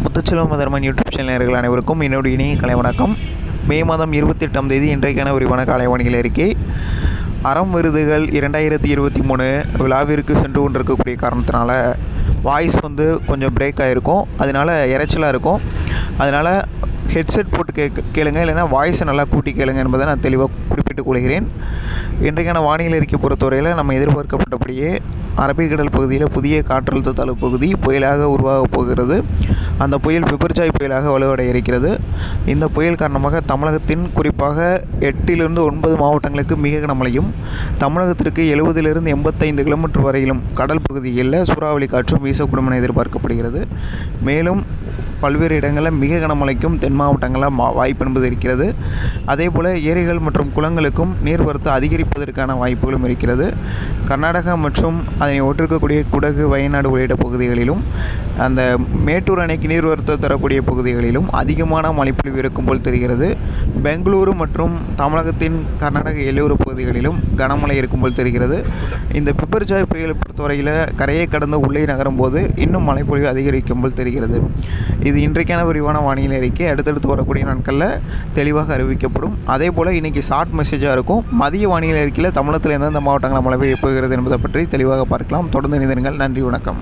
muthuselvam YouTube channel நேயர்கள் அனைவருக்கும் என்னுடைய இனிய காலை வணக்கம். மே மாதம் 28ஆம் தேதி இன்றைக்கான விரிவான காலை வானிலை அறிக்கை. அறம் விருதுகள் 2023 விழாவிற்கு சென்று கொண்டிருக்கக்கூடிய காரணத்தினால வாய்ஸ் கொஞ்சம் பிரேக் ஆகிருக்கும், அதனால் இறைச்சலாக இருக்கும். அதனால் ஹெட்செட் போட்டு கேளுங்க, இல்லைனா வாய்ஸை நல்லா கூட்டி கேளுங்க என்பதை நான் தெளிவாக குறிப்பிட்டுக் கொள்கிறேன். இன்றைக்கான வானிலை அறிக்கை பொறுத்தவரையில் நம்ம எதிர்பார்க்கப்பட்டபடியே அரபிக்கடல் பகுதியில் புதிய காற்றழுத்த தாழ்வு பகுதி புயலாக உருவாகப் போகிறது. அந்த புயல் பிபர்ஜாய் புயலாக வலுவடைய இருக்கிறது. இந்த புயல் காரணமாக தமிழகத்தின் குறிப்பாக 8லிருந்து 9 மாவட்டங்களுக்கு மிக கனமழையும், தமிழகத்திற்கு 70லிருந்து 85 கிலோமீட்டர் வரையிலும் கடல் பகுதிகளில் சூறாவளி காற்றும் வீசக்கூடும் என எதிர்பார்க்கப்படுகிறது. மேலும் பல்வேறு இடங்களில் மிக கனமழைக்கும் தென் மாவட்டங்களில் வாய்ப்பு என்பது இருக்கிறது. அதேபோல் ஏரிகள் மற்றும் குளங்களுக்கும் நீர்வரத்து அதிகரிப்பதற்கான வாய்ப்புகளும் இருக்கிறது. கர்நாடகா மற்றும் அதனை ஒட்டிருக்கக்கூடிய குடகு, வயநாடு உள்ளிட்ட பகுதிகளிலும், அந்த மேட்டூர் அணைக்கு நீர்வரத்து தரக்கூடிய பகுதிகளிலும் அதிகமான மழைப்பொழிவு இருக்கும் போல் தெரிகிறது. பெங்களூரு மற்றும் தமிழகத்தின் கர்நாடக எல்லையோர பகுதிகளிலும் கனமழை இருக்கும் போல் தெரிகிறது. இந்த பிபர்ஜாய் புயலை பொறுத்தவரையில் கரையை கடந்து உள்ளே நகரும் போது இன்னும் மழைப்பொழிவு அதிகரிக்கும் போல் தெரிகிறது. இது இன்றைக்கான விரிவான வானிலை அறிக்கை. அடுத்தடுத்து வரக்கூடிய நாட்களில் தெளிவாக அறிவிக்கப்படும். அதே போல் இன்றைக்கி ஷார்ட் மெசேஜாக இருக்கும். மதிய வானிலை அறிக்கையில் தமிழகத்தில் எந்தெந்த மாவட்டங்களில் மழை பெய்ய போகிறது என்பதை பற்றி தெளிவாக பார்க்கலாம். தொடர்ந்து இணைந்திருங்கள். நன்றி, வணக்கம்.